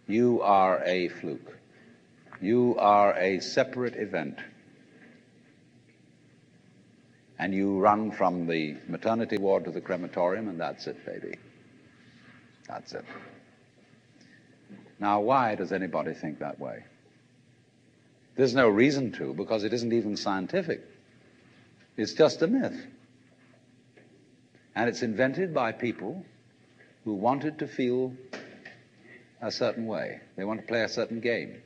You are a fluke. You are a separate event. And you run from the maternity ward to the crematorium, and that's it, baby. That's it. Now, why does anybody think that way? There's no reason to, because it isn't even scientific. It's just a myth. And it's invented by people who wanted to feel a certain way. They want to play a certain game.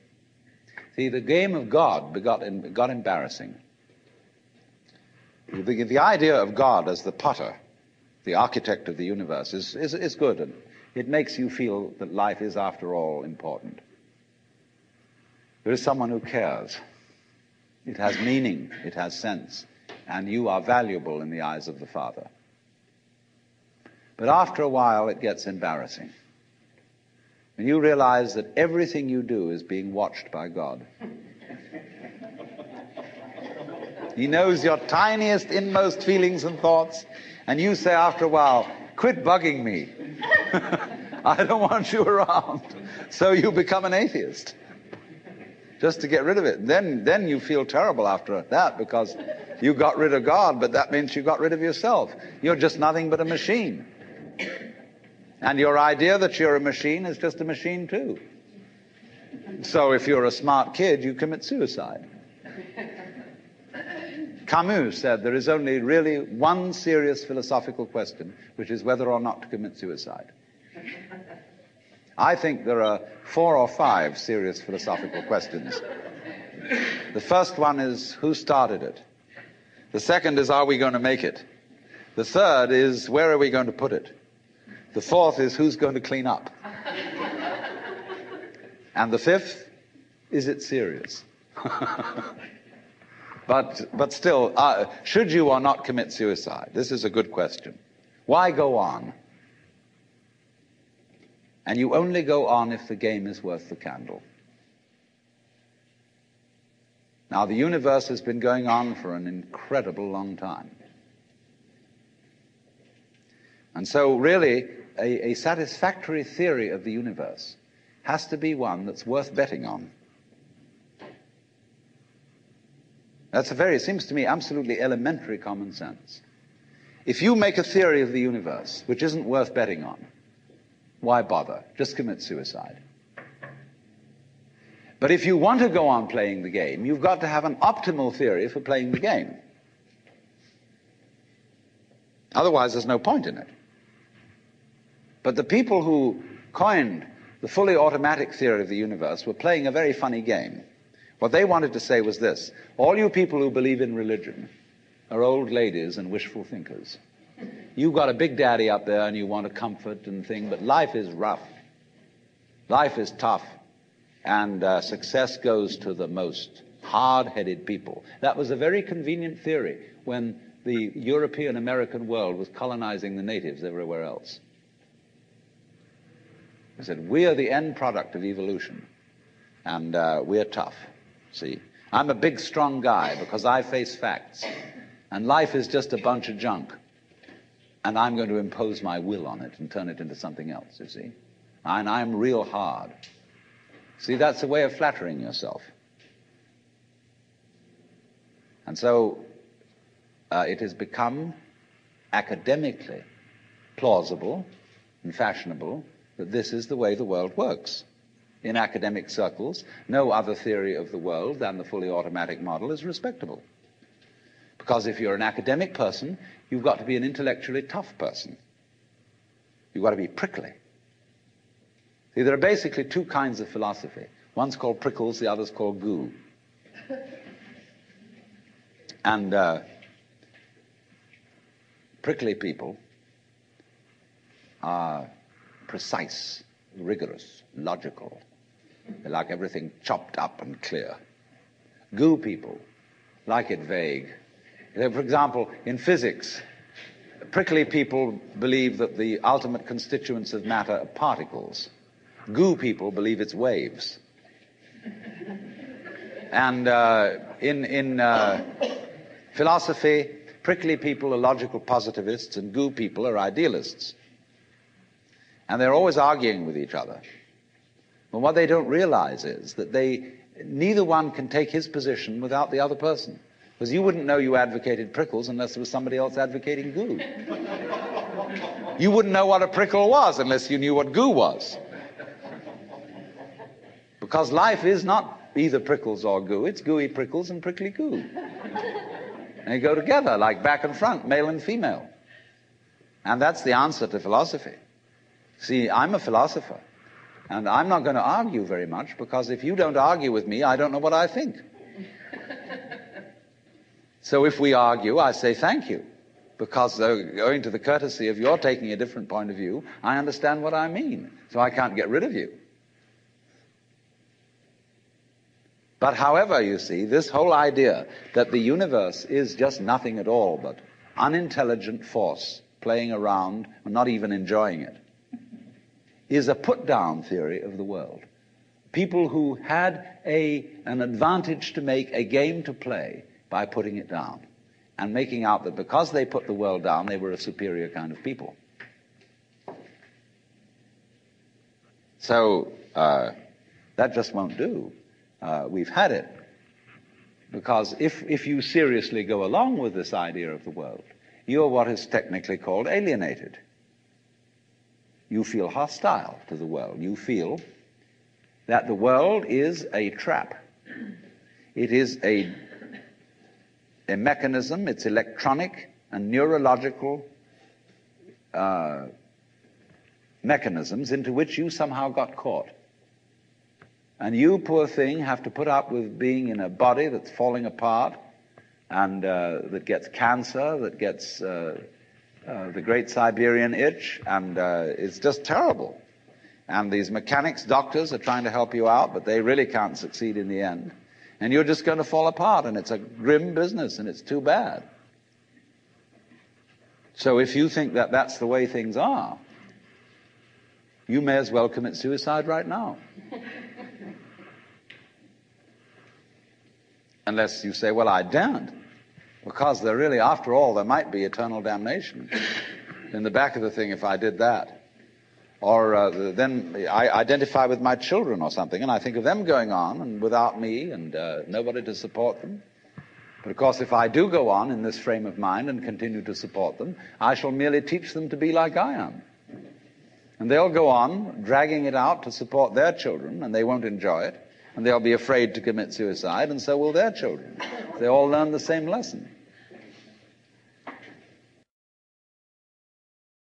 See, the game of God got embarrassing. The idea of God as the potter, the architect of the universe, is good. And it makes you feel that life is, after all, important. There is someone who cares. It has meaning, it has sense, and you are valuable in the eyes of the Father. But after a while, it gets embarrassing. And you realize that everything you do is being watched by God. He knows your tiniest, inmost feelings and thoughts, and you say after a while, quit bugging me. I don't want you around. So you become an atheist, just to get rid of it. Then you feel terrible after that, because you got rid of God, but that means you got rid of yourself. You're just nothing but a machine. And your idea that you're a machine is just a machine too. So if you're a smart kid, you commit suicide. Camus said there is only really one serious philosophical question, which is whether or not to commit suicide. I think there are 4 or 5 serious philosophical questions. The first one is, who started it? The second is, are we going to make it? The third is, where are we going to put it? The fourth is, who's going to clean up? And the fifth, is it serious? But still, should you or not commit suicide? This is a good question. Why go on? And you only go on if the game is worth the candle. Now, the universe has been going on for an incredible long time. And so, really, a satisfactory theory of the universe has to be one that's worth betting on. That's it seems to me, absolutely elementary common sense. If you make a theory of the universe which isn't worth betting on, why bother? Just commit suicide. But if you want to go on playing the game, you've got to have an optimal theory for playing the game. Otherwise, there's no point in it. But the people who coined the fully automatic theory of the universe were playing a very funny game. What they wanted to say was this: all you people who believe in religion are old ladies and wishful thinkers. You've got a big daddy up there and you want a comfort and thing, but life is rough. Life is tough. And success goes to the most hard-headed people. That was a very convenient theory when the European-American world was colonizing the natives everywhere else. They said, we are the end product of evolution, and we're tough. See, I'm a big, strong guy because I face facts, and life is just a bunch of junk, and I'm going to impose my will on it and turn it into something else, you see. And I'm real hard. See, that's a way of flattering yourself. And so it has become academically plausible and fashionable that this is the way the world works. In academic circles, no other theory of the world than the fully automatic model is respectable. Because if you're an academic person, you've got to be an intellectually tough person. You've got to be prickly. See, there are basically 2 kinds of philosophy. One's called prickles, the other's called goo. And prickly people are precise, rigorous, logical. They like everything chopped up and clear. Goo people like it vague. For example, in physics, prickly people believe that the ultimate constituents of matter are particles. Goo people believe it's waves. And in philosophy, prickly people are logical positivists and goo people are idealists. And they're always arguing with each other. But what they don't realize is that neither one can take his position without the other person. Because you wouldn't know you advocated prickles unless there was somebody else advocating goo. You wouldn't know what a prickle was unless you knew what goo was. Because life is not either prickles or goo, it's gooey prickles and prickly goo. And they go together like back and front, male and female. And that's the answer to philosophy. See, I'm a philosopher, and I'm not going to argue very much, because if you don't argue with me, I don't know what I think. So if we argue, I say thank you, because owing to the courtesy of your taking a different point of view, I understand what I mean, so I can't get rid of you. But however, you see, this whole idea that the universe is just nothing at all but unintelligent force playing around and not even enjoying it is a put-down theory of the world. People who had an advantage to make, a game to play, by putting it down and making out that because they put the world down, they were a superior kind of people. So that just won't do. We've had it. Because if you seriously go along with this idea of the world, you're what is technically called alienated. You feel hostile to the world. You feel that the world is a trap. It is a mechanism, it's electronic and neurological mechanisms into which you somehow got caught. And you, poor thing, have to put up with being in a body that's falling apart and that gets cancer, that gets the great Siberian itch, and it's just terrible. And these mechanics, doctors are trying to help you out, but they really can't succeed in the end. And you're just going to fall apart, and it's a grim business, and it's too bad. So if you think that that's the way things are, you may as well commit suicide right now. Unless you say, well, I daren't, because there really, after all, there might be eternal damnation in the back of the thing if I did that. Or then I identify with my children or something, and I think of them going on and without me and nobody to support them. But of course, if I do go on in this frame of mind and continue to support them, I shall merely teach them to be like I am. And they'll go on dragging it out to support their children, and they won't enjoy it, and they'll be afraid to commit suicide, and so will their children. They all learn the same lesson.